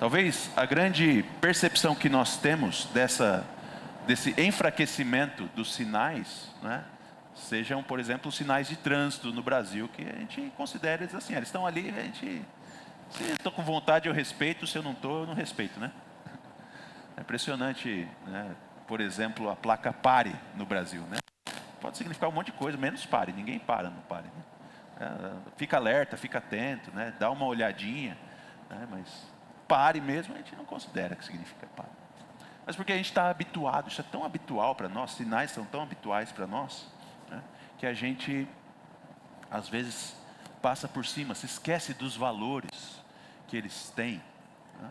Talvez a grande percepção que nós temos desse enfraquecimento dos sinais, né, sejam, por exemplo, os sinais de trânsito no Brasil, que a gente considera eles assim, eles estão ali, a gente, se eu estou com vontade eu respeito, se eu não estou, eu não respeito, né? É impressionante, né? Por exemplo, a placa pare no Brasil, né? Pode significar um monte de coisa, menos pare, ninguém para no pare, né? Fica alerta, fica atento, né? Dá uma olhadinha, né? Mas pare mesmo a gente não considera que significa pare. Mas porque a gente está habituado, isso é tão habitual para nós, sinais são tão habituais para nós, né? Que a gente às vezes passa por cima, se esquece dos valores que eles têm, né?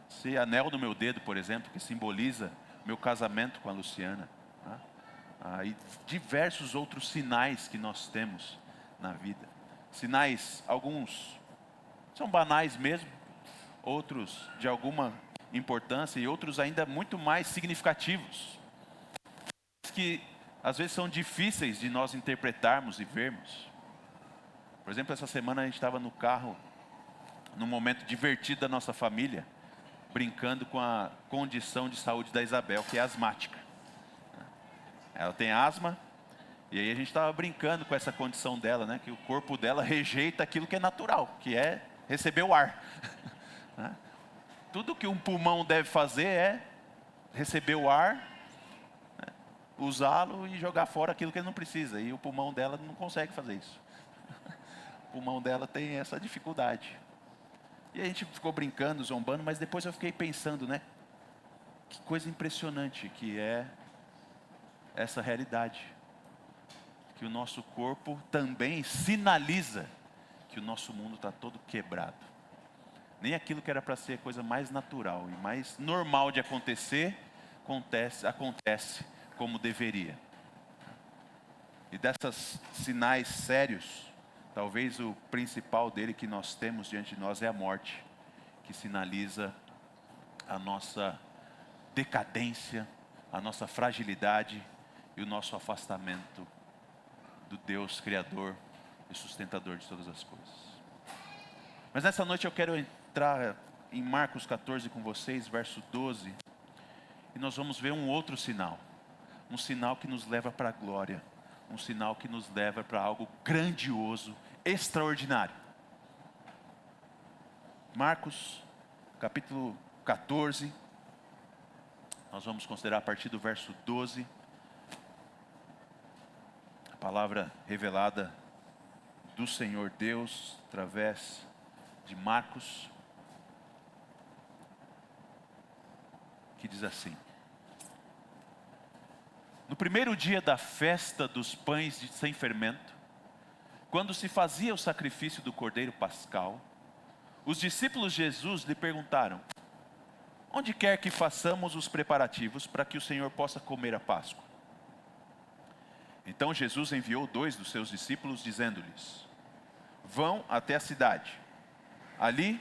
Esse anel no meu dedo, por exemplo, que simboliza meu casamento com a Luciana, né? E diversos outros sinais que nós temos na vida. Sinais, alguns são banais mesmo, outros de alguma importância e outros ainda muito mais significativos, que às vezes são difíceis de nós interpretarmos e vermos. Por exemplo, essa semana a gente estava no carro, num momento divertido da nossa família, brincando com a condição de saúde da Isabel, que é asmática. Ela tem asma, e aí a gente estava brincando com essa condição dela, né? Que o corpo dela rejeita aquilo que é natural, que é receber o ar. Tudo que um pulmão deve fazer é receber o ar, né? Usá-lo e jogar fora aquilo que ele não precisa. E o pulmão dela não consegue fazer isso. O pulmão dela tem essa dificuldade. E a gente ficou brincando, zombando, mas depois eu fiquei pensando, né? Que coisa impressionante que é essa realidade. Que o nosso corpo também sinaliza que o nosso mundo está todo quebrado. Nem aquilo que era para ser a coisa mais natural e mais normal de acontecer, acontece como deveria. E desses sinais sérios, talvez o principal dele que nós temos diante de nós é a morte, que sinaliza a nossa decadência, a nossa fragilidade e o nosso afastamento do Deus Criador e sustentador de todas as coisas. Mas nessa noite eu quero entrar em Marcos 14 com vocês, verso 12, e nós vamos ver um outro sinal. Um sinal que nos leva para a glória, um sinal que nos leva para algo grandioso, extraordinário. Marcos, capítulo 14, nós vamos considerar a partir do verso 12, a palavra revelada do Senhor Deus, através de Marcos, que diz assim: no primeiro dia da festa dos pães sem fermento, quando se fazia o sacrifício do cordeiro pascal, os discípulos de Jesus lhe perguntaram: onde quer que façamos os preparativos para que o Senhor possa comer a Páscoa? Então Jesus enviou 2 dos seus discípulos, dizendo-lhes: vão até a cidade. Ali,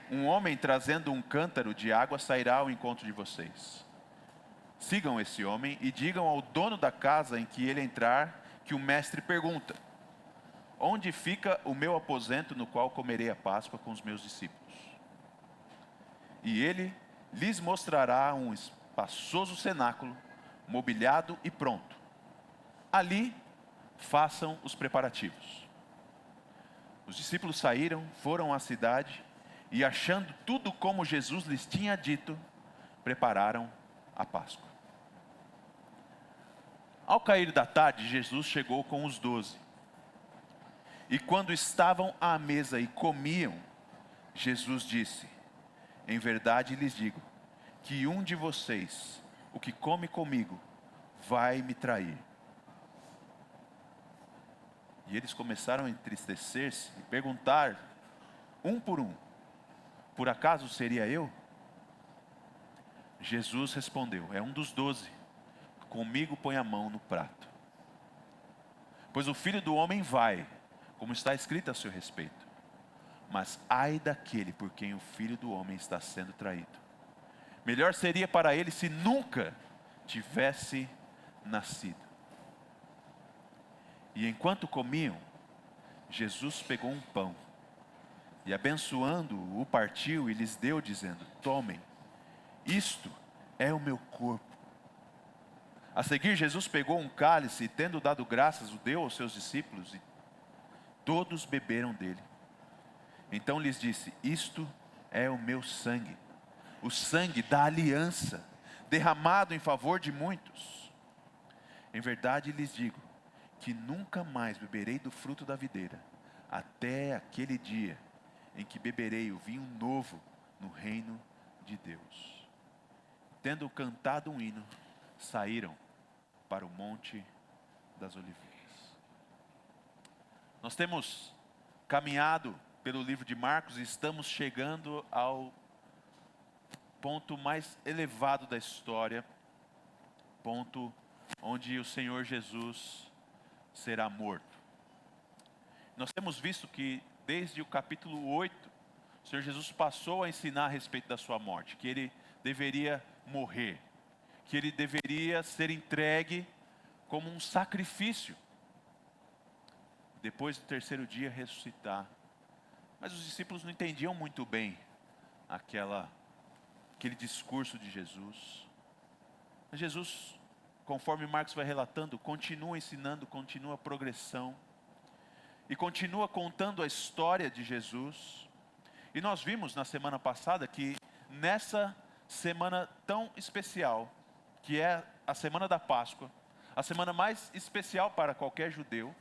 um homem trazendo um cântaro de água sairá ao encontro de vocês. Sigam esse homem e digam ao dono da casa em que ele entrar que o mestre pergunta: onde fica o meu aposento no qual comerei a Páscoa com os meus discípulos? E ele lhes mostrará um espaçoso cenáculo, mobiliado e pronto. Ali, façam os preparativos. Os discípulos saíram, foram à cidade e, achando tudo como Jesus lhes tinha dito, prepararam a Páscoa. Ao cair da tarde, Jesus chegou com os 12. E quando estavam à mesa e comiam, Jesus disse: em verdade lhes digo, que um de vocês, o que come comigo, vai me trair. E eles começaram a entristecer-se e perguntar, um: por acaso seria eu? Jesus respondeu: é um dos 12, comigo põe a mão no prato. Pois o Filho do Homem vai, como está escrito a seu respeito. Mas ai daquele por quem o Filho do Homem está sendo traído. Melhor seria para ele se nunca tivesse nascido. E enquanto comiam, Jesus pegou um pão, E abençoando, o partiu e lhes deu, dizendo: tomem, isto é o meu corpo. A seguir, Jesus pegou um cálice e, tendo dado graças, o deu aos seus discípulos, e todos beberam dele. Então lhes disse: isto é o meu sangue, o sangue da aliança, derramado em favor de muitos. Em verdade lhes digo, que nunca mais beberei do fruto da videira, até aquele dia em que beberei o vinho novo no reino de Deus. Tendo cantado um hino, saíram para o Monte das Oliveiras. Nós temos caminhado pelo livro de Marcos e estamos chegando ao ponto mais elevado da história, ponto onde o Senhor Jesus será morto. Nós temos visto que desde o capítulo 8, o Senhor Jesus passou a ensinar a respeito da sua morte, que ele deveria morrer, que ele deveria ser entregue como um sacrifício, depois do terceiro dia ressuscitar. Mas os discípulos não entendiam muito bem aquele discurso de Jesus. Mas Jesus, conforme Marcos vai relatando, continua ensinando, continua a progressão, e continua contando a história de Jesus. E nós vimos na semana passada que nessa semana tão especial, que é a semana da Páscoa, a semana mais especial para qualquer judeu,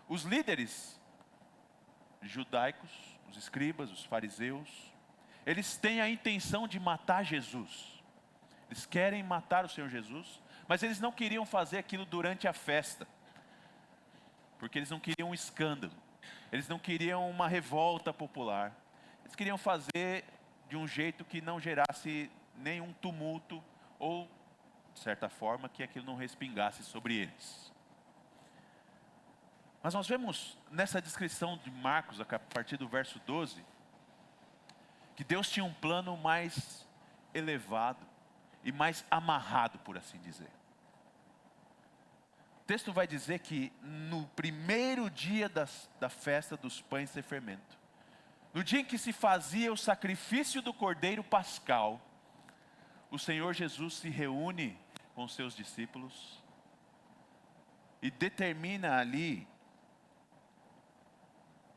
os líderes judaicos, os escribas, os fariseus, eles têm a intenção de matar Jesus. Eles querem matar o Senhor Jesus, mas eles não queriam fazer aquilo durante a festa, porque eles não queriam um escândalo, eles não queriam uma revolta popular, eles queriam fazer de um jeito que não gerasse nenhum tumulto, ou, de certa forma, que aquilo não respingasse sobre eles. Mas nós vemos nessa descrição de Marcos, a partir do verso 12, que Deus tinha um plano mais elevado e mais amarrado, por assim dizer. O texto vai dizer que no primeiro dia da festa dos pães sem fermento, no dia em que se fazia o sacrifício do cordeiro pascal, o Senhor Jesus se reúne com seus discípulos e determina ali,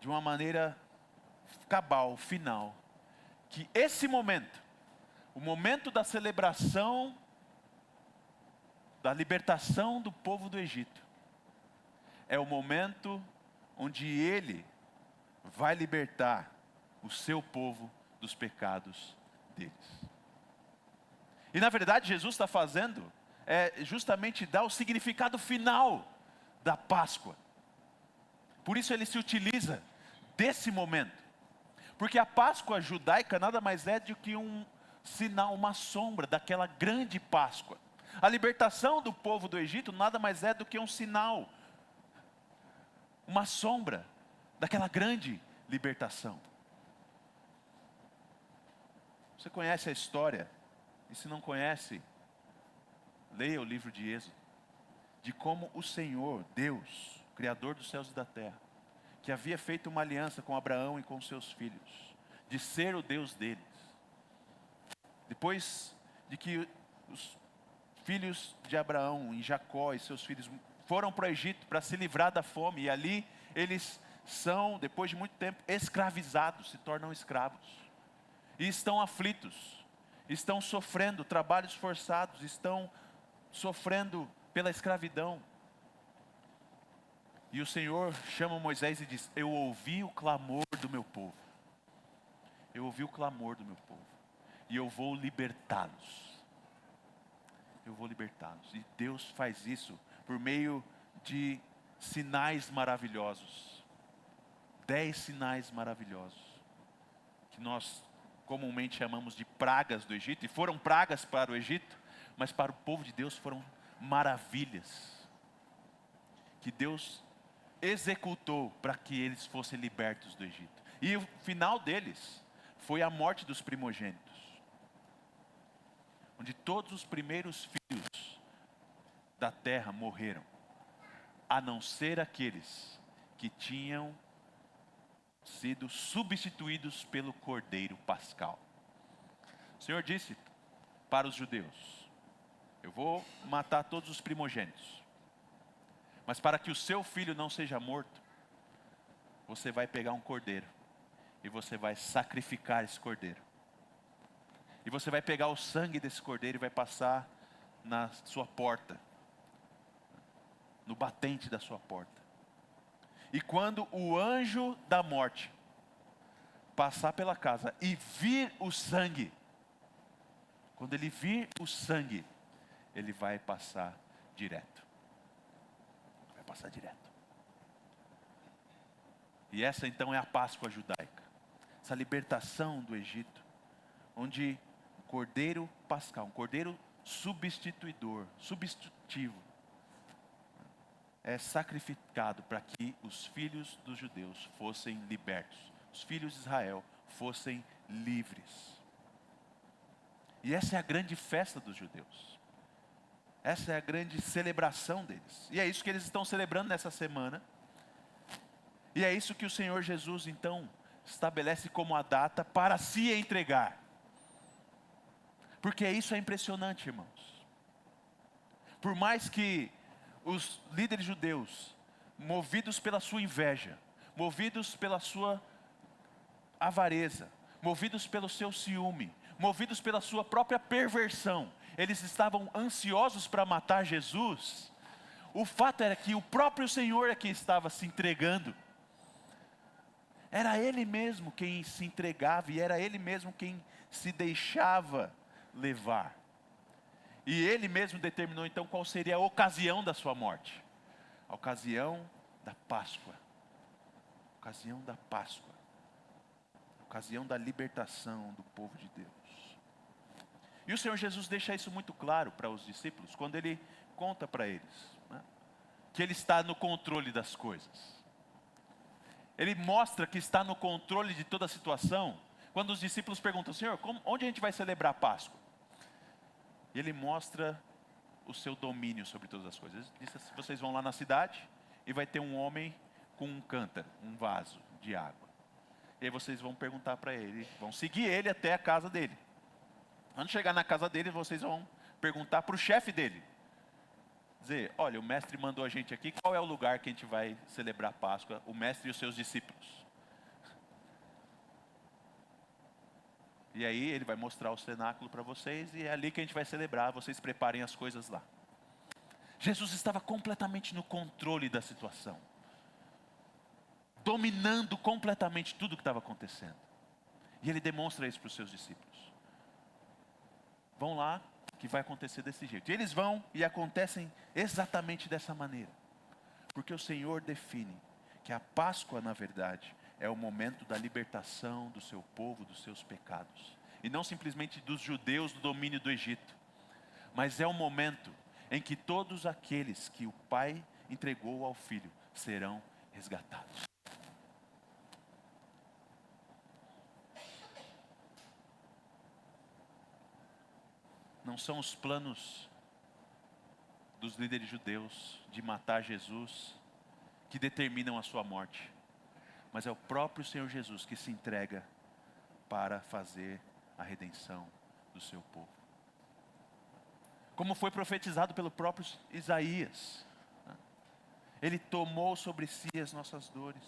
de uma maneira cabal, final, que esse momento, o momento da celebração da libertação do povo do Egito, é o momento onde Ele vai libertar o seu povo dos pecados deles. E na verdade Jesus está fazendo justamente dar o significado final da Páscoa. Por isso ele se utiliza desse momento, porque a Páscoa judaica nada mais é do que um sinal, uma sombra daquela grande Páscoa. A libertação do povo do Egito nada mais é do que um sinal, uma sombra daquela grande libertação. Você conhece a história, e se não conhece, leia o livro de Êxodo, de como o Senhor, Deus, Criador dos céus e da terra, que havia feito uma aliança com Abraão e com seus filhos, de ser o Deus deles. Depois de que os filhos de Abraão e Jacó e seus filhos foram para o Egito para se livrar da fome, e ali eles são, depois de muito tempo, escravizados, se tornam escravos, e estão aflitos, estão sofrendo trabalhos forçados, estão sofrendo pela escravidão. E o Senhor chama Moisés e diz: eu ouvi o clamor do meu povo, eu ouvi o clamor do meu povo, e eu vou libertá-los. Eu vou libertá-los. E Deus faz isso por meio de sinais maravilhosos. 10 sinais maravilhosos, que nós comumente chamamos de pragas do Egito, e foram pragas para o Egito, mas para o povo de Deus foram maravilhas, que Deus executou para que eles fossem libertos do Egito. E o final deles foi a morte dos primogênitos, onde todos os primeiros filhos da terra morreram, a não ser aqueles que tinham sido substituídos pelo Cordeiro Pascal. O Senhor disse para os judeus: eu vou matar todos os primogênitos, mas para que o seu filho não seja morto, você vai pegar um cordeiro e você vai sacrificar esse cordeiro. E você vai pegar o sangue desse cordeiro e vai passar na sua porta, no batente da sua porta. E quando o anjo da morte passar pela casa e vir o sangue, quando ele vir o sangue, ele vai passar direto. Vai passar direto. E essa então é a Páscoa judaica. Essa libertação do Egito, onde o Cordeiro Pascal, um Cordeiro substituidor, substitutivo, é sacrificado para que os filhos dos judeus fossem libertos. Os filhos de Israel fossem livres. E essa é a grande festa dos judeus. Essa é a grande celebração deles. E é isso que eles estão celebrando nessa semana. E é isso que o Senhor Jesus então estabelece como a data para se entregar. Porque isso é impressionante, irmãos. Por mais que os líderes judeus, movidos pela sua inveja, movidos pela sua avareza, movidos pelo seu ciúme, movidos pela sua própria perversão, eles estavam ansiosos para matar Jesus. O fato era que o próprio Senhor é quem estava se entregando. Era Ele mesmo quem se entregava e era Ele mesmo quem se deixava levar. E Ele mesmo determinou então qual seria a ocasião da sua morte. A ocasião da Páscoa. A ocasião da Páscoa. A ocasião da libertação do povo de Deus. E o Senhor Jesus deixa isso muito claro para os discípulos, quando Ele conta para eles, né, que Ele está no controle das coisas. Ele mostra que está no controle de toda a situação, quando os discípulos perguntam: Senhor, onde a gente vai celebrar a Páscoa? E Ele mostra o seu domínio sobre todas as coisas. Ele diz assim: vocês vão lá na cidade e vai ter um homem com um cântaro, um vaso de água. E aí vocês vão perguntar para ele, vão seguir ele até a casa dele. Quando chegar na casa dele, vocês vão perguntar para o chefe dele. Dizer: olha, o mestre mandou a gente aqui, qual é o lugar que a gente vai celebrar a Páscoa? O mestre e os seus discípulos. E aí ele vai mostrar o cenáculo para vocês e é ali que a gente vai celebrar, vocês preparem as coisas lá. Jesus estava completamente no controle da situação. Dominando completamente tudo o que estava acontecendo. E Ele demonstra isso para os seus discípulos. Vão lá, que vai acontecer desse jeito. E eles vão e acontecem exatamente dessa maneira. Porque o Senhor define que a Páscoa, na verdade, é o momento da libertação do seu povo, dos seus pecados. E não simplesmente dos judeus do domínio do Egito. Mas é o momento em que todos aqueles que o Pai entregou ao Filho serão resgatados. Não são os planos dos líderes judeus de matar Jesus que determinam a sua morte. Mas é o próprio Senhor Jesus que se entrega para fazer a redenção do seu povo. Como foi profetizado pelo próprio Isaías. Ele tomou sobre si as nossas dores.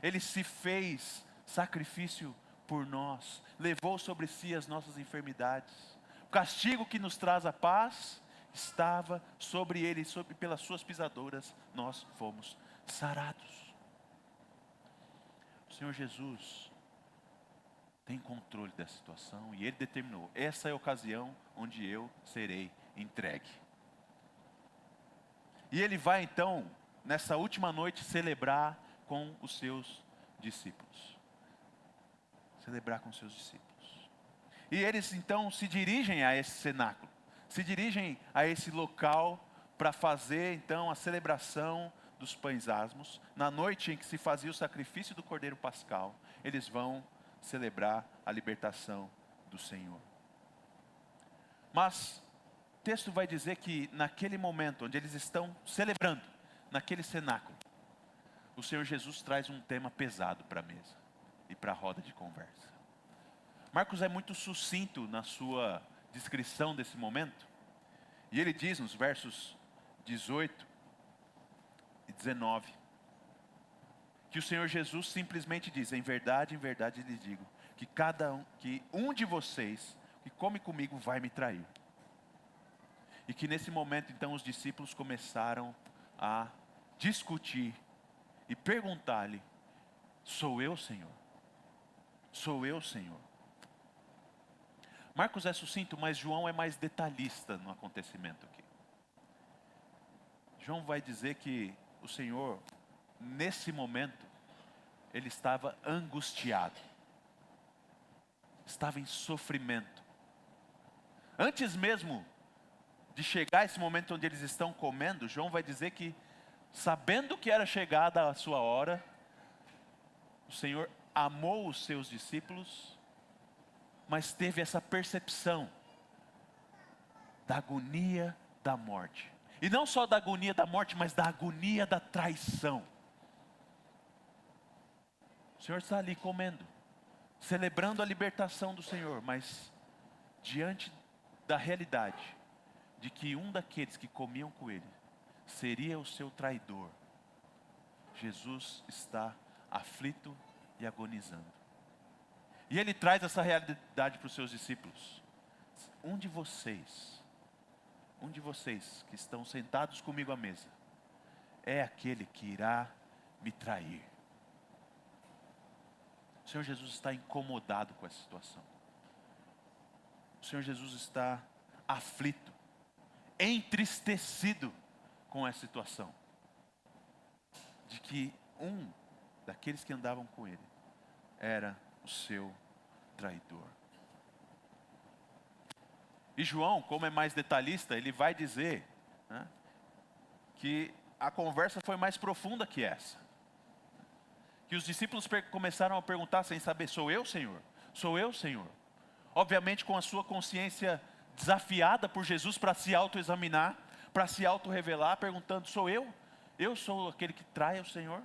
Ele se fez sacrifício por nós. Levou sobre si as nossas enfermidades. O castigo que nos traz a paz estava sobre ele, pelas suas pisaduras nós fomos sarados. O Senhor Jesus tem controle da situação e Ele determinou: essa é a ocasião onde eu serei entregue. E Ele vai então, nessa última noite, celebrar com os seus discípulos. Celebrar com os seus discípulos. E eles então se dirigem a esse cenáculo, se dirigem a esse local para fazer então a celebração dos pães asmos. Na noite em que se fazia o sacrifício do Cordeiro Pascal, eles vão celebrar a libertação do Senhor. Mas o texto vai dizer que naquele momento onde eles estão celebrando, naquele cenáculo, o Senhor Jesus traz um tema pesado para a mesa. ir para a roda de conversa. Marcos é muito sucinto na sua descrição desse momento. E ele diz nos versos 18 e 19, que o Senhor Jesus simplesmente diz: em verdade lhes digo, que um de vocês que come comigo vai me trair. E que nesse momento então os discípulos começaram a discutir e perguntar-lhe: sou eu, Senhor? Sou eu, Senhor? Marcos é sucinto, mas João é mais detalhista no acontecimento aqui. João vai dizer que o Senhor, nesse momento, ele estava angustiado, estava em sofrimento. Antes mesmo de chegar esse momento onde eles estão comendo, João vai dizer que, sabendo que era chegada a sua hora, o Senhor amou os seus discípulos, mas teve essa percepção da agonia da morte. E não só da agonia da morte, mas da agonia da traição. O Senhor está ali comendo, celebrando a libertação do Senhor, mas diante da realidade de que um daqueles que comiam com ele seria o seu traidor, Jesus está aflito e agonizando. E ele traz essa realidade para os seus discípulos: um de vocês que estão sentados comigo à mesa, é aquele que irá me trair. O Senhor Jesus está incomodado com essa situação. O Senhor Jesus está aflito, entristecido com essa situação, de que um daqueles que andavam com ele era o seu traidor. E João, como é mais detalhista, ele vai dizer, né, que a conversa foi mais profunda que essa. Que os discípulos começaram a perguntar sem saber: sou eu, Senhor? Sou eu, Senhor? Obviamente com a sua consciência desafiada por Jesus para se autoexaminar, para se autorrevelar, perguntando: sou eu? Eu sou aquele que trai o Senhor?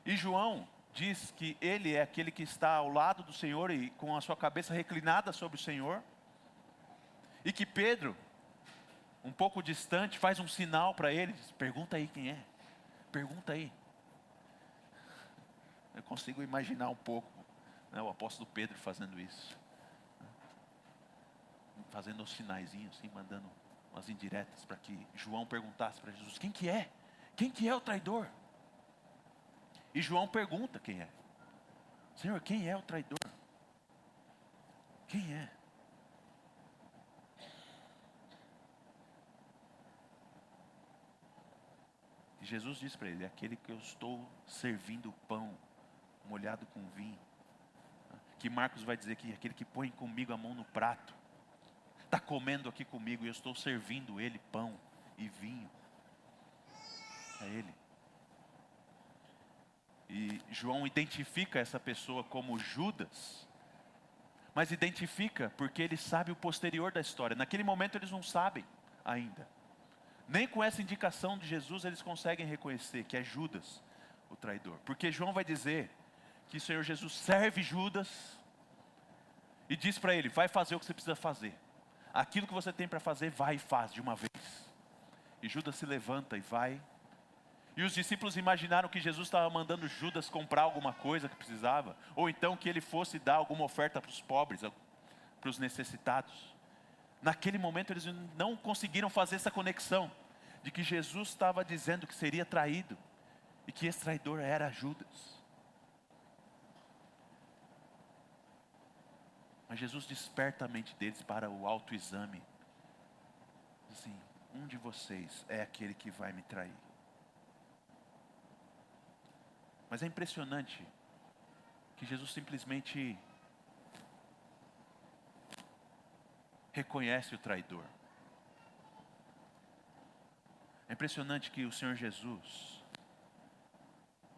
E João diz que ele é aquele que está ao lado do Senhor e com a sua cabeça reclinada sobre o Senhor. E que Pedro, um pouco distante, faz um sinal para ele: pergunta aí quem é, pergunta aí. Eu consigo imaginar um pouco, né, o apóstolo Pedro fazendo isso, fazendo uns sinaizinhos assim, mandando umas indiretas para que João perguntasse para Jesus: quem que é? Quem que é o traidor? E João pergunta quem é. Senhor, quem é o traidor? Quem é? E Jesus diz para ele: é aquele que eu estou servindo o pão molhado com vinho. Que Marcos vai dizer que é aquele que põe comigo a mão no prato, está comendo aqui comigo e eu estou servindo ele pão e vinho. É ele. E João identifica essa pessoa como Judas, mas identifica porque ele sabe o posterior da história. Naquele momento eles não sabem ainda. Nem com essa indicação de Jesus eles conseguem reconhecer que é Judas o traidor. Porque João vai dizer que o Senhor Jesus serve Judas e diz para ele: vai fazer o que você precisa fazer. Aquilo que você tem para fazer, vai e faz de uma vez. E Judas se levanta e vai. E os discípulos imaginaram que Jesus estava mandando Judas comprar alguma coisa que precisava, ou então que ele fosse dar alguma oferta para os pobres, para os necessitados. Naquele momento eles não conseguiram fazer essa conexão, de que Jesus estava dizendo que seria traído, e que esse traidor era Judas. Mas Jesus desperta a mente deles para o autoexame. Assim: um de vocês é aquele que vai me trair. Mas é impressionante que Jesus simplesmente reconhece o traidor. É impressionante que o Senhor Jesus,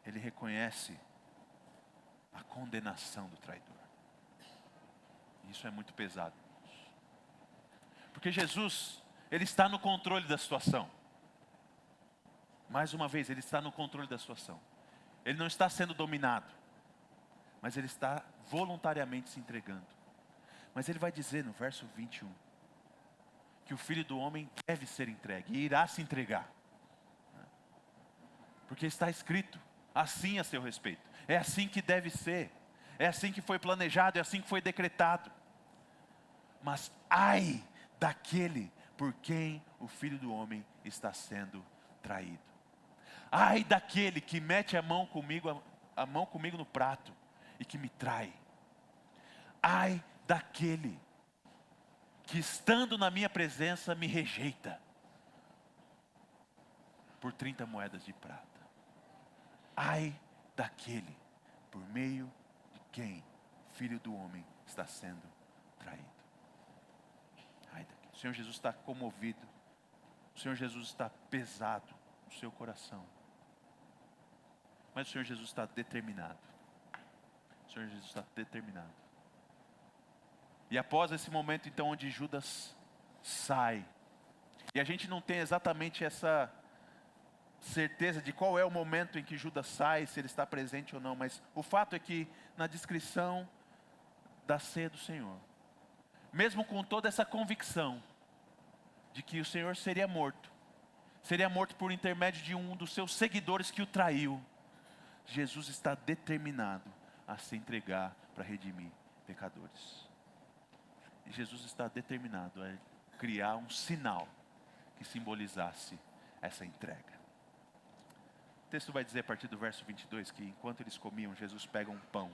ele reconhece a condenação do traidor. Isso é muito pesado. Porque Jesus, ele está no controle da situação. Mais uma vez, ele está no controle da situação. Ele não está sendo dominado. mas ele está voluntariamente se entregando. Mas ele vai dizer no verso 21, que o Filho do Homem deve ser entregue, e irá se entregar. Porque está escrito assim a seu respeito. É assim que deve ser. É assim que foi planejado, é assim que foi decretado. Mas ai daquele por quem o Filho do Homem está sendo traído. Ai daquele que mete a mão comigo no prato e que me trai. Ai daquele que estando na minha presença me rejeita por 30 moedas de prata. Ai daquele por meio de quem o Filho do Homem está sendo traído. Ai daquele. O Senhor Jesus está comovido. O Senhor Jesus está pesado no seu coração. Mas o Senhor Jesus está determinado. O Senhor Jesus está determinado. E após esse momento então onde Judas sai, e a gente não tem exatamente essa certeza de qual é o momento em que Judas sai, se ele está presente ou não, mas o fato é que na descrição da ceia do Senhor, mesmo com toda essa convicção de que o Senhor seria morto por intermédio de um dos seus seguidores que o traiu, Jesus está determinado a se entregar para redimir pecadores. E Jesus está determinado a criar um sinal que simbolizasse essa entrega. O texto vai dizer a partir do verso 22 que enquanto eles comiam, Jesus pega um pão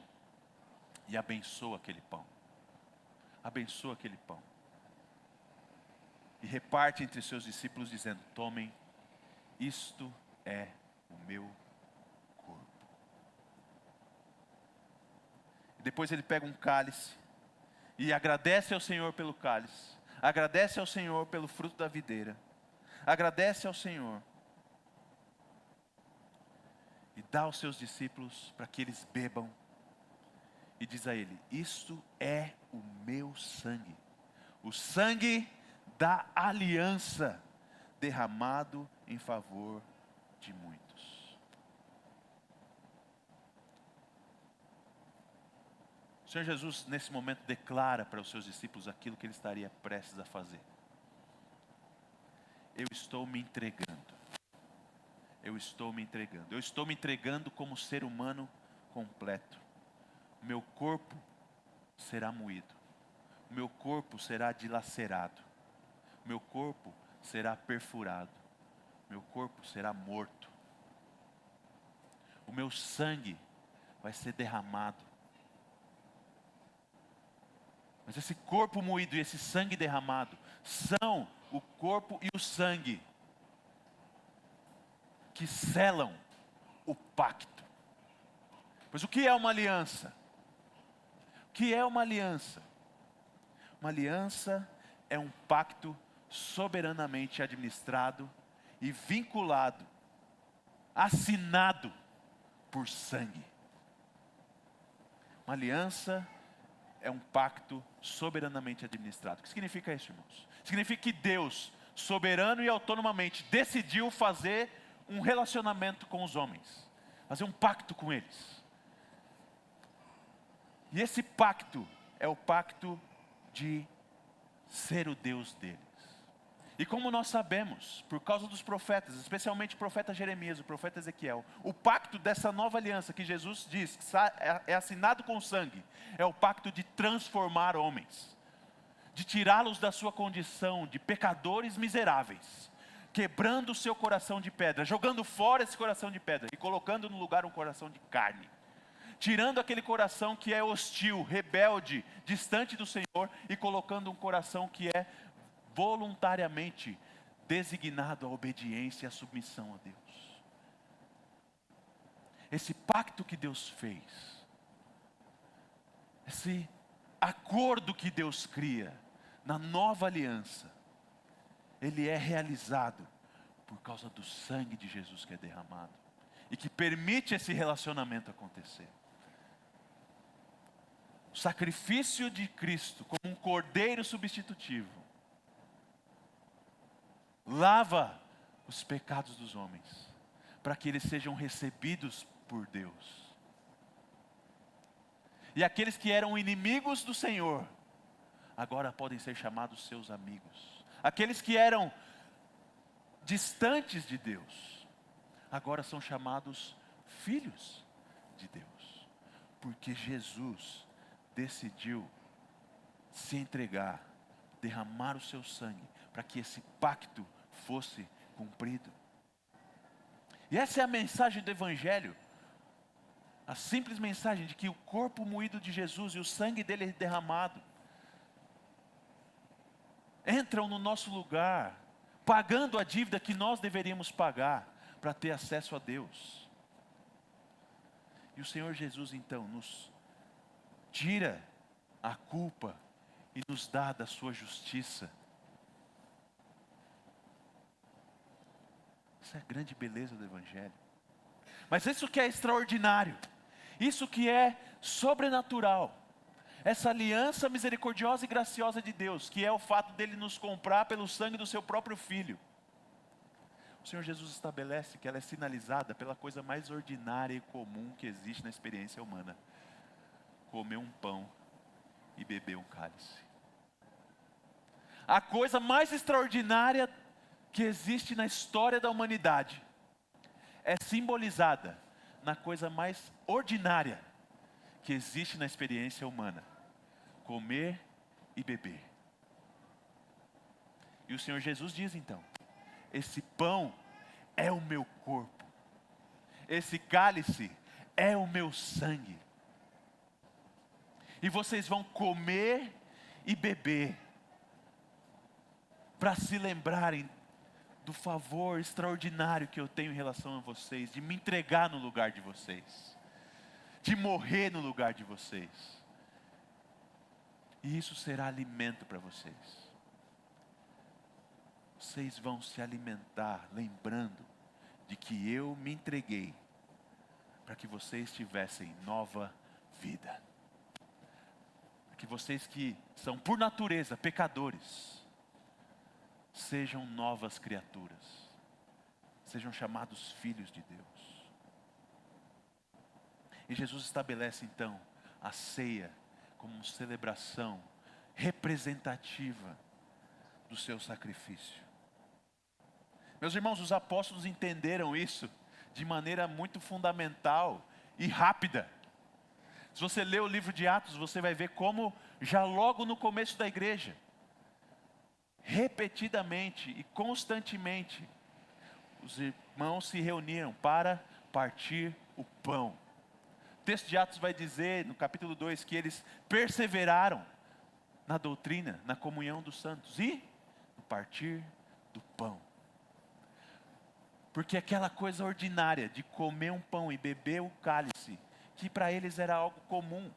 e abençoa aquele pão. Abençoa aquele pão. E reparte entre seus discípulos dizendo: tomem, isto é o meu corpo. E depois ele pega um cálice e agradece ao Senhor pelo cálice, agradece ao Senhor pelo fruto da videira, agradece ao Senhor e dá aos seus discípulos para que eles bebam. E diz a ele: isto é o meu sangue, o sangue da aliança, derramado em favor de muitos. O Senhor Jesus nesse momento declara para os seus discípulos aquilo que ele estaria prestes a fazer. Eu estou me entregando. Eu estou me entregando. Eu estou me entregando como ser humano completo. Meu corpo será moído. Meu corpo será dilacerado. Meu corpo será perfurado. Meu corpo será morto. O meu sangue vai ser derramado. Mas esse corpo moído e esse sangue derramado são o corpo e o sangue que selam o pacto. Pois o que é uma aliança? O que é uma aliança? Uma aliança é um pacto soberanamente administrado e vinculado, assinado por sangue. Uma aliança é um pacto soberanamente administrado. O que significa isso, irmãos? Significa que Deus, soberano e autonomamente, decidiu fazer um relacionamento com os homens, fazer um pacto com eles. E esse pacto é o pacto de ser o Deus deles. E como nós sabemos, por causa dos profetas, especialmente o profeta Jeremias, o profeta Ezequiel, o pacto dessa nova aliança que Jesus diz que é assinado com sangue, é o pacto de transformar homens, de tirá-los da sua condição de pecadores miseráveis, quebrando o seu coração de pedra, jogando fora esse coração de pedra e colocando no lugar um coração de carne. Tirando aquele coração que é hostil, rebelde, distante do Senhor e colocando um coração que é voluntariamente designado à obediência e à submissão a Deus. Esse pacto que Deus fez, esse acordo que Deus cria na nova aliança, ele é realizado por causa do sangue de Jesus que é derramado e que permite esse relacionamento acontecer. O sacrifício de Cristo como um cordeiro substitutivo lava os pecados dos homens, para que eles sejam recebidos por Deus. E aqueles que eram inimigos do Senhor, agora podem ser chamados seus amigos. Aqueles que eram distantes de Deus, agora são chamados filhos de Deus. Porque Jesus decidiu se entregar, derramar o seu sangue, para que esse pacto fosse cumprido. E essa é a mensagem do Evangelho. A simples mensagem de que o corpo moído de Jesus e o sangue dele derramado entram no nosso lugar, pagando a dívida que nós deveríamos pagar para ter acesso a Deus. E o Senhor Jesus então nos tira a culpa e nos dá da sua justiça. Essa é a grande beleza do Evangelho. Mas isso que é extraordinário, isso que é sobrenatural, essa aliança misericordiosa e graciosa de Deus, que é o fato dele nos comprar pelo sangue do seu próprio Filho. O Senhor Jesus estabelece que ela é sinalizada pela coisa mais ordinária e comum que existe na experiência humana: comer um pão e beber um cálice. A coisa mais extraordinária que existe na história da humanidade é simbolizada na coisa mais ordinária que existe na experiência humana: comer e beber. E o Senhor Jesus diz então: esse pão é o meu corpo, esse cálice é o meu sangue, e vocês vão comer e beber, para se lembrarem do favor extraordinário que eu tenho em relação a vocês, de me entregar no lugar de vocês, de morrer no lugar de vocês. E isso será alimento para vocês. Vocês vão se alimentar lembrando de que eu me entreguei para que vocês tivessem nova vida. Para que vocês que são por natureza pecadores, sejam novas criaturas, sejam chamados filhos de Deus. E Jesus estabelece então a ceia como uma celebração representativa do seu sacrifício. Meus irmãos, os apóstolos entenderam isso de maneira muito fundamental e rápida. Se você ler o livro de Atos, você vai ver como já logo no começo da igreja, repetidamente e constantemente, os irmãos se reuniram para partir o pão. O texto de Atos vai dizer, no capítulo 2, que eles perseveraram na doutrina, na comunhão dos santos e no partir do pão. Porque aquela coisa ordinária de comer um pão e beber o cálice, que para eles era algo comum,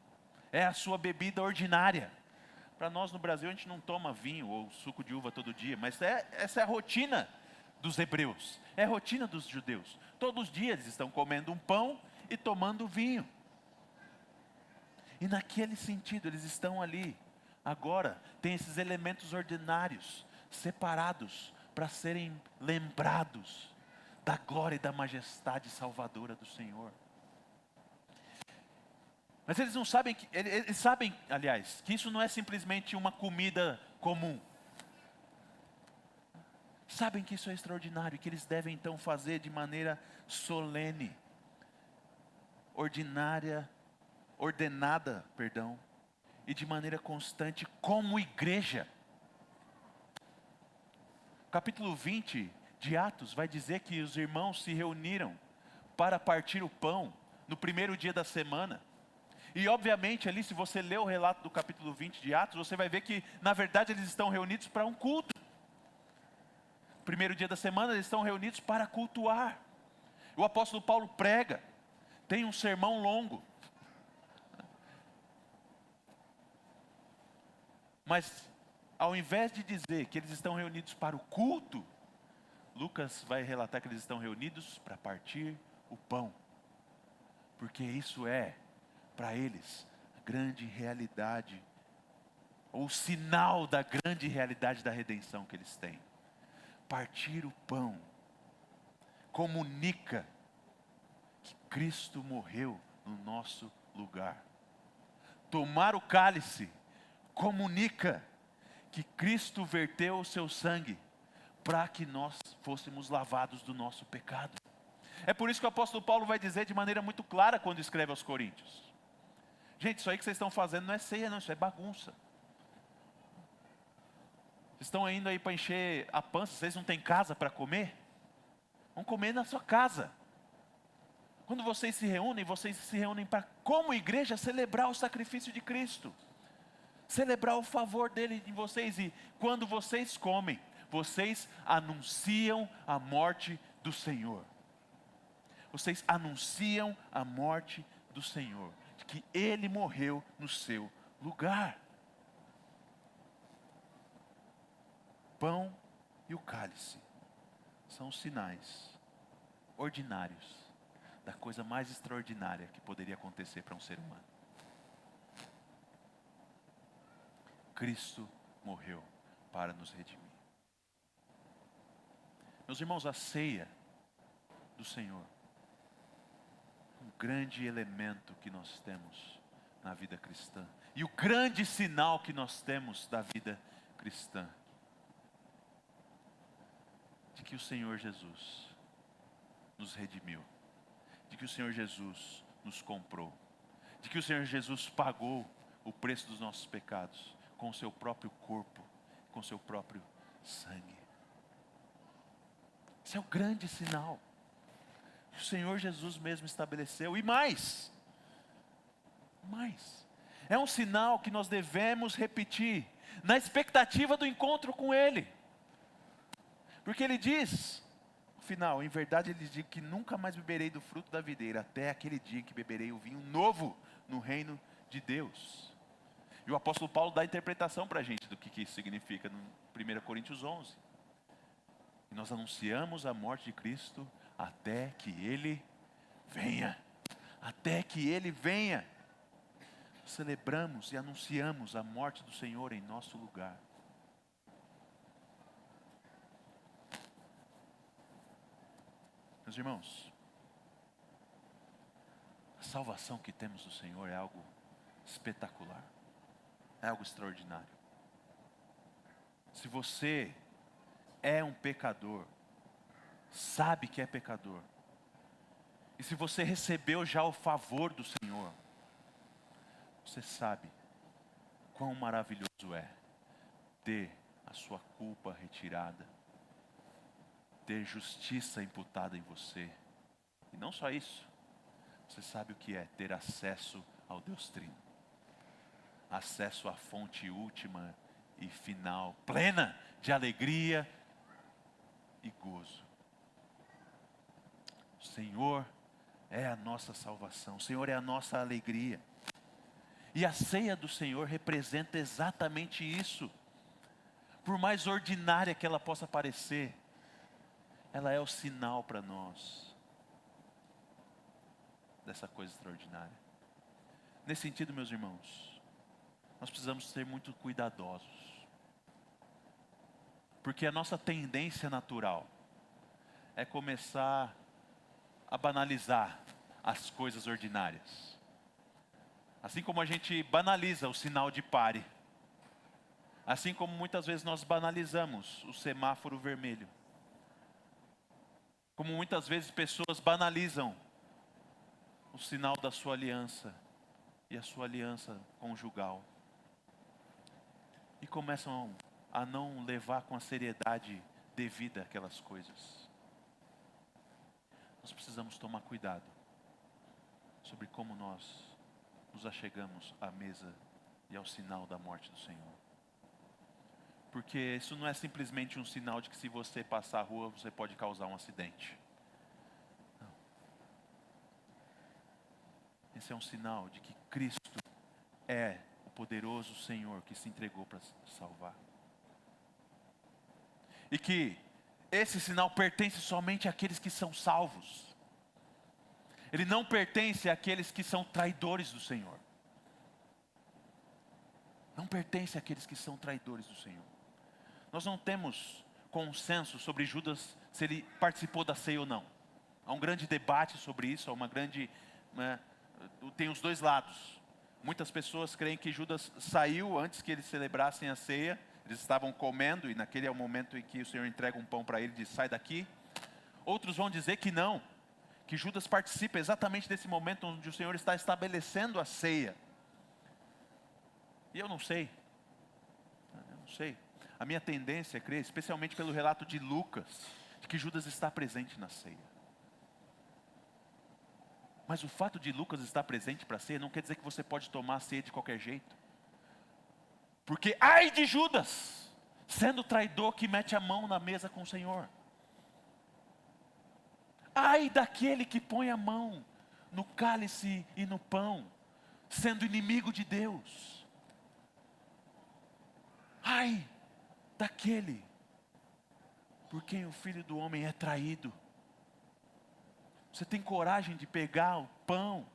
é a sua bebida ordinária. Para nós no Brasil a gente não toma vinho ou suco de uva todo dia, mas essa é a rotina dos hebreus, é a rotina dos judeus. Todos os dias eles estão comendo um pão e tomando vinho. E naquele sentido eles estão ali. Agora tem esses elementos ordinários, separados, para serem lembrados da glória e da majestade salvadora do Senhor. Mas eles não sabem, eles sabem, aliás, que isso não é simplesmente uma comida comum. Sabem que isso é extraordinário, que eles devem então fazer de maneira solene, ordenada, e de maneira constante como igreja. Capítulo 20 de Atos vai dizer que os irmãos se reuniram para partir o pão no primeiro dia da semana. E obviamente ali, se você ler o relato do capítulo 20 de Atos, você vai ver que na verdade eles estão reunidos para um culto. Primeiro dia da semana eles estão reunidos para cultuar. O apóstolo Paulo prega, tem um sermão longo. Mas ao invés de dizer que eles estão reunidos para o culto, Lucas vai relatar que eles estão reunidos para partir o pão. Porque isso é, para eles, a grande realidade, ou o sinal da grande realidade da redenção que eles têm. Partir o pão comunica que Cristo morreu no nosso lugar. tomar o cálice comunica que Cristo verteu o seu sangue para que nós fôssemos lavados do nosso pecado. É por isso que o apóstolo Paulo vai dizer de maneira muito clara quando escreve aos Coríntios: gente, isso aí que vocês estão fazendo não é ceia não, isso é bagunça. Vocês estão indo aí para encher a pança, vocês não têm casa para comer? Vão comer na sua casa. Quando vocês se reúnem para, como igreja, celebrar o sacrifício de Cristo. Celebrar o favor dele em vocês. E quando vocês comem, vocês anunciam a morte do Senhor. Vocês anunciam a morte do Senhor. De que Ele morreu no seu lugar. Pão e o cálice são os sinais ordinários da coisa mais extraordinária que poderia acontecer para um ser humano. Cristo morreu para nos redimir. Meus irmãos, a ceia do Senhor, um grande elemento que nós temos na vida cristã, e o grande sinal que nós temos da vida cristã, de que o Senhor Jesus nos redimiu, de que o Senhor Jesus nos comprou, de que o Senhor Jesus pagou o preço dos nossos pecados com o seu próprio corpo, com o seu próprio sangue. Esse é o grande sinal que o Senhor Jesus mesmo estabeleceu. E mais, é um sinal que nós devemos repetir na expectativa do encontro com Ele. Porque Ele diz, no final, em verdade Ele diz que nunca mais beberei do fruto da videira, até aquele dia que beberei o vinho novo no reino de Deus. E o apóstolo Paulo dá a interpretação para a gente do que isso significa no 1 Coríntios 11. E nós anunciamos a morte de Cristo até que Ele venha. Até que Ele venha. Celebramos e anunciamos a morte do Senhor em nosso lugar. Meus irmãos, a salvação que temos do Senhor é algo espetacular. É algo extraordinário. Se você é um pecador, sabe que é pecador, e se você recebeu já o favor do Senhor, você sabe quão maravilhoso é ter a sua culpa retirada, ter justiça imputada em você. E não só isso, você sabe o que é ter acesso ao Deus Trino. Acesso à fonte última e final, plena de alegria e gozo. O Senhor é a nossa salvação, o Senhor é a nossa alegria. E a ceia do Senhor representa exatamente isso. Por mais ordinária que ela possa parecer, ela é o sinal para nós dessa coisa extraordinária. Nesse sentido, meus irmãos, nós precisamos ser muito cuidadosos. Porque a nossa tendência natural é começar a banalizar as coisas ordinárias. Assim como a gente banaliza o sinal de pare. Assim como muitas vezes nós banalizamos o semáforo vermelho. Como muitas vezes pessoas banalizam o sinal da sua aliança e a sua aliança conjugal. E começam a não levar com a seriedade devida aquelas coisas. Nós precisamos tomar cuidado sobre como nós nos achegamos à mesa e ao sinal da morte do Senhor. Porque isso não é simplesmente um sinal de que se você passar a rua, você pode causar um acidente. Não. Esse é um sinal de que Cristo é o poderoso Senhor que se entregou para salvar. E que esse sinal pertence somente àqueles que são salvos. Ele não pertence àqueles que são traidores do Senhor. Não pertence àqueles que são traidores do Senhor. Nós não temos consenso sobre Judas, se ele participou da ceia ou não. Há um grande debate sobre isso, há uma grande... tem os dois lados. Muitas pessoas creem que Judas saiu antes que eles celebrassem a ceia. Eles estavam comendo e naquele é o momento em que o Senhor entrega um pão para ele e diz, sai daqui. Outros vão dizer que não, que Judas participa exatamente desse momento onde o Senhor está estabelecendo a ceia. E eu não sei. A minha tendência é crer, especialmente pelo relato de Lucas, de que Judas está presente na ceia. Mas o fato de Lucas estar presente para a ceia não quer dizer que você pode tomar a ceia de qualquer jeito. Porque ai de Judas, sendo o traidor que mete a mão na mesa com o Senhor. Ai daquele que põe a mão no cálice e no pão, sendo inimigo de Deus. Ai daquele por quem o Filho do Homem é traído. Você tem coragem de pegar o pão,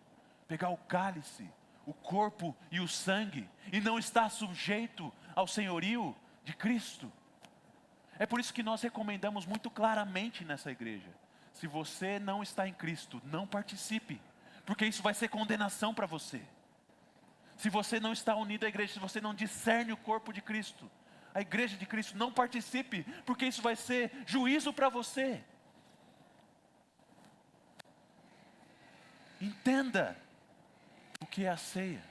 pegar o cálice, o corpo e o sangue, e não estar sujeito ao senhorio de Cristo? É por isso que nós recomendamos muito claramente nessa igreja: se você não está em Cristo, não participe, porque isso vai ser condenação para você. Se você não está unido à igreja, se você não discerne o corpo de Cristo, a igreja de Cristo, não participe, porque isso vai ser juízo para você. Entenda o que é a ceia.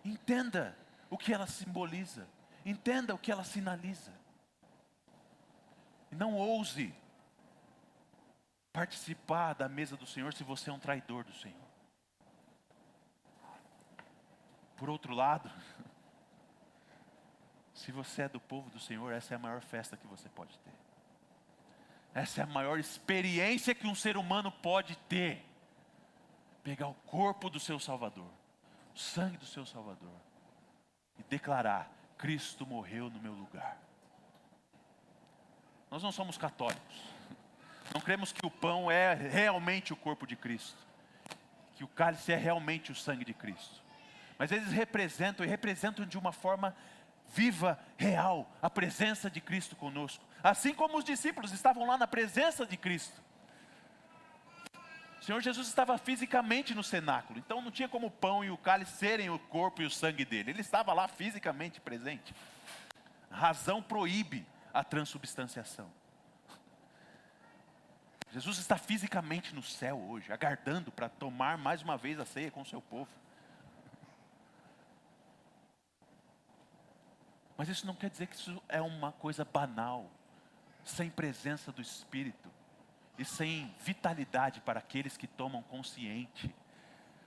Entenda o que ela simboliza. Entenda o que ela sinaliza. E não ouse participar da mesa do Senhor se você é um traidor do Senhor. Por outro lado, se você é do povo do Senhor, essa é a maior festa que você pode ter. Essa é a maior experiência que um ser humano pode ter. Pegar o corpo do seu Salvador, o sangue do seu Salvador, e declarar, Cristo morreu no meu lugar. Nós não somos católicos. Não cremos que o pão é realmente o corpo de Cristo, que o cálice é realmente o sangue de Cristo. Mas eles representam de uma forma viva, real, a presença de Cristo conosco. Assim como os discípulos estavam lá na presença de Cristo. O Senhor Jesus estava fisicamente no cenáculo, então não tinha como o pão e o cálice serem o corpo e o sangue dele. Ele estava lá fisicamente presente. A razão proíbe a transubstanciação. Jesus está fisicamente no céu hoje, aguardando para tomar mais uma vez a ceia com o seu povo. Mas isso não quer dizer que isso é uma coisa banal, sem presença do Espírito e sem vitalidade para aqueles que tomam consciente,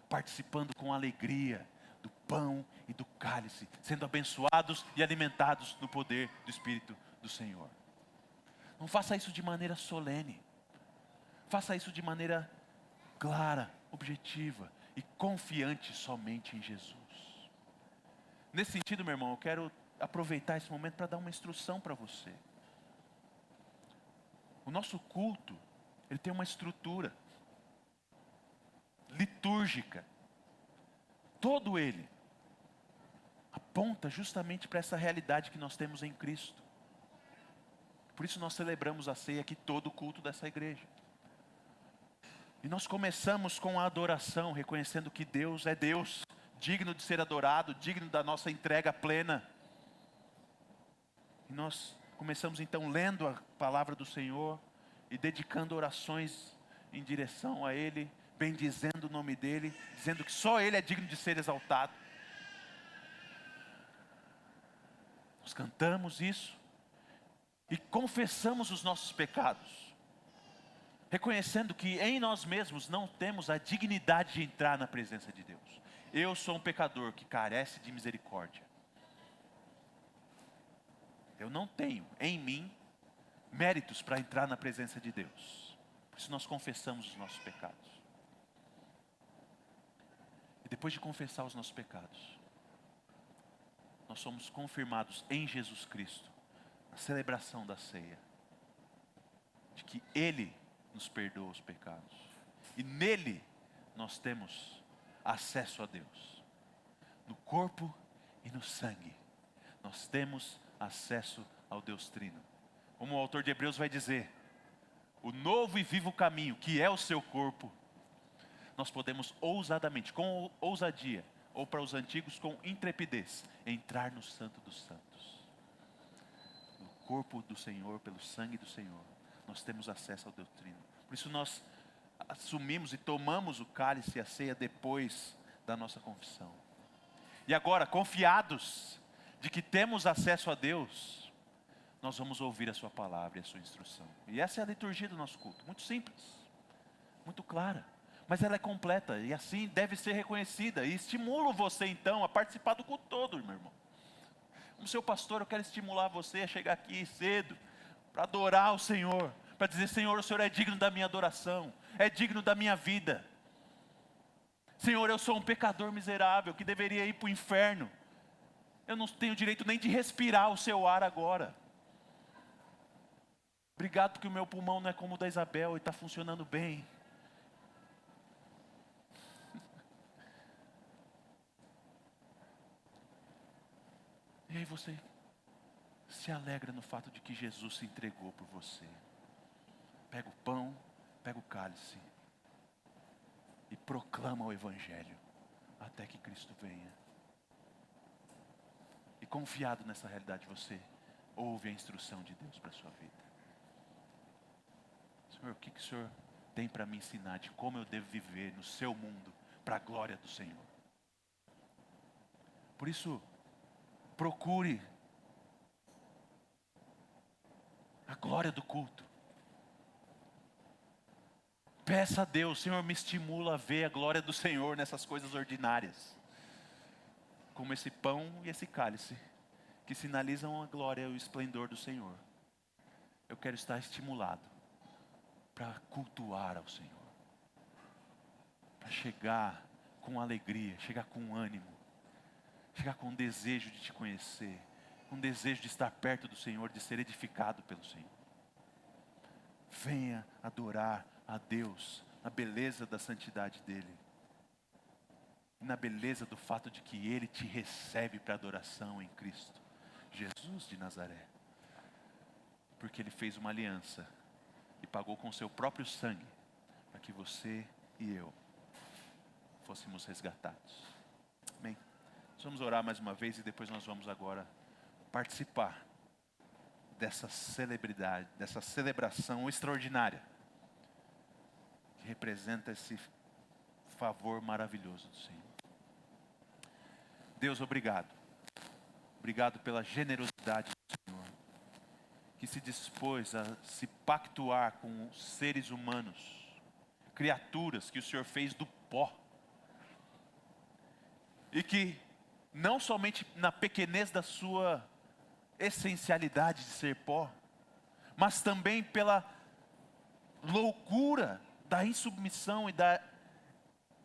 participando com alegria do pão e do cálice, sendo abençoados e alimentados no poder do Espírito do Senhor. Não faça isso de maneira solene, faça isso de maneira clara, objetiva e confiante somente em Jesus. Nesse sentido, meu irmão, eu quero aproveitar esse momento para dar uma instrução para você. O nosso culto, ele tem uma estrutura litúrgica. Todo ele aponta justamente para essa realidade que nós temos em Cristo. Por isso nós celebramos a ceia aqui todo o culto dessa igreja. E nós começamos com a adoração, reconhecendo que Deus é Deus, digno de ser adorado, digno da nossa entrega plena. E nós começamos então lendo a palavra do Senhor e dedicando orações em direção a Ele, bendizendo o nome dEle, dizendo que só Ele é digno de ser exaltado. Nós cantamos isso e confessamos os nossos pecados, reconhecendo que em nós mesmos não temos a dignidade de entrar na presença de Deus. Eu sou um pecador que carece de misericórdia. Eu não tenho em mim méritos para entrar na presença de Deus. Por isso nós confessamos os nossos pecados. E depois de confessar os nossos pecados, nós somos confirmados em Jesus Cristo, na celebração da ceia, de que Ele nos perdoa os pecados. E nele nós temos acesso a Deus. No corpo e no sangue, nós temos acesso ao Deus Trino. Como o autor de Hebreus vai dizer, o novo e vivo caminho, que é o seu corpo, nós podemos ousadamente, com ousadia, ou para os antigos com intrepidez, entrar no Santo dos Santos. No corpo do Senhor, pelo sangue do Senhor, nós temos acesso ao doutrina. Por isso nós assumimos e tomamos o cálice e a ceia depois da nossa confissão. E agora, confiados de que temos acesso a Deus, nós vamos ouvir a sua palavra e a sua instrução. E essa é a liturgia do nosso culto, muito simples, muito clara, mas ela é completa e assim deve ser reconhecida. E estimulo você então a participar do culto todo, meu irmão. Como seu pastor, eu quero estimular você a chegar aqui cedo, para adorar o Senhor, para dizer: Senhor, o Senhor é digno da minha adoração, é digno da minha vida. Senhor, eu sou um pecador miserável que deveria ir para o inferno. Eu não tenho direito nem de respirar o seu ar agora. Obrigado porque o meu pulmão não é como o da Isabel e está funcionando bem. E aí você se alegra no fato de que Jesus se entregou por você. Pega o pão, pega o cálice e proclama o Evangelho até que Cristo venha. E confiado nessa realidade, você ouve a instrução de Deus para a sua vida. Senhor, o que o Senhor tem para me ensinar de como eu devo viver no seu mundo para a glória do Senhor? Por isso, procure a glória do culto. Peça a Deus: Senhor, me estimula a ver a glória do Senhor nessas coisas ordinárias, como esse pão e esse cálice, que sinalizam a glória e o esplendor do Senhor. Eu quero estar estimulado para cultuar ao Senhor, para chegar com alegria, chegar com ânimo, chegar com desejo de te conhecer, com desejo de estar perto do Senhor, de ser edificado pelo Senhor. Venha adorar a Deus na beleza da santidade dEle, na beleza do fato de que Ele te recebe para adoração em Cristo Jesus de Nazaré, porque Ele fez uma aliança e pagou com o seu próprio sangue para que você e eu fôssemos resgatados. Amém? Nós vamos orar mais uma vez e depois nós vamos agora participar dessa celebridade, dessa celebração extraordinária que representa esse favor maravilhoso do Senhor. Deus, obrigado. Obrigado pela generosidade do Senhor, que se dispôs a se pactuar com os seres humanos, criaturas que o Senhor fez do pó, e que não somente na pequenez da sua essencialidade de ser pó, mas também pela loucura da insubmissão e da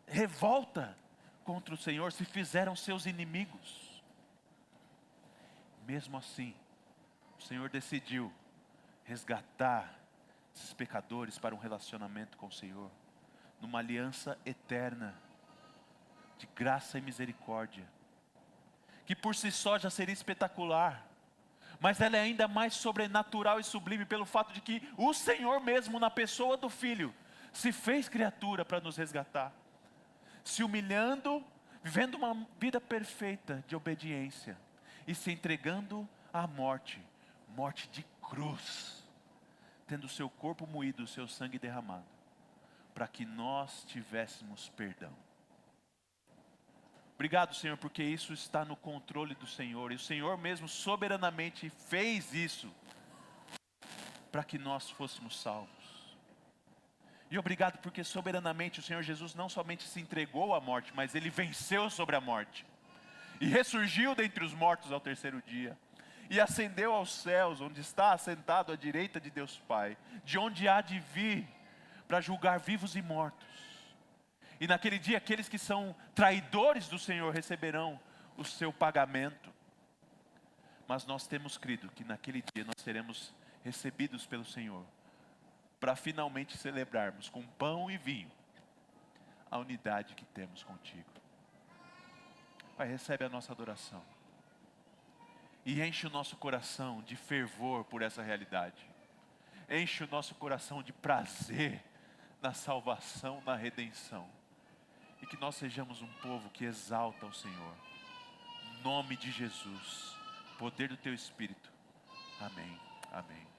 revolta contra o Senhor, se fizeram seus inimigos. Mesmo assim, o Senhor decidiu resgatar esses pecadores para um relacionamento com o Senhor, numa aliança eterna de graça e misericórdia, que por si só já seria espetacular, mas ela é ainda mais sobrenatural e sublime pelo fato de que o Senhor mesmo, na pessoa do Filho, se fez criatura para nos resgatar, se humilhando, vivendo uma vida perfeita de obediência e se entregando à morte, morte de cruz, tendo o seu corpo moído, o seu sangue derramado, para que nós tivéssemos perdão. Obrigado, Senhor, porque isso está no controle do Senhor, e o Senhor mesmo soberanamente fez isso para que nós fôssemos salvos. E obrigado porque soberanamente o Senhor Jesus não somente se entregou à morte, mas Ele venceu sobre a morte e ressurgiu dentre os mortos ao terceiro dia e ascendeu aos céus, onde está assentado à direita de Deus Pai, de onde há de vir para julgar vivos e mortos. E naquele dia aqueles que são traidores do Senhor receberão o seu pagamento. Mas nós temos crido que naquele dia nós seremos recebidos pelo Senhor, para finalmente celebrarmos com pão e vinho a unidade que temos contigo. Pai, recebe a nossa adoração e enche o nosso coração de fervor por essa realidade. Enche o nosso coração de prazer na salvação, na redenção. e que nós sejamos um povo que exalta o Senhor. Em nome de Jesus, poder do Teu Espírito. Amém. Amém.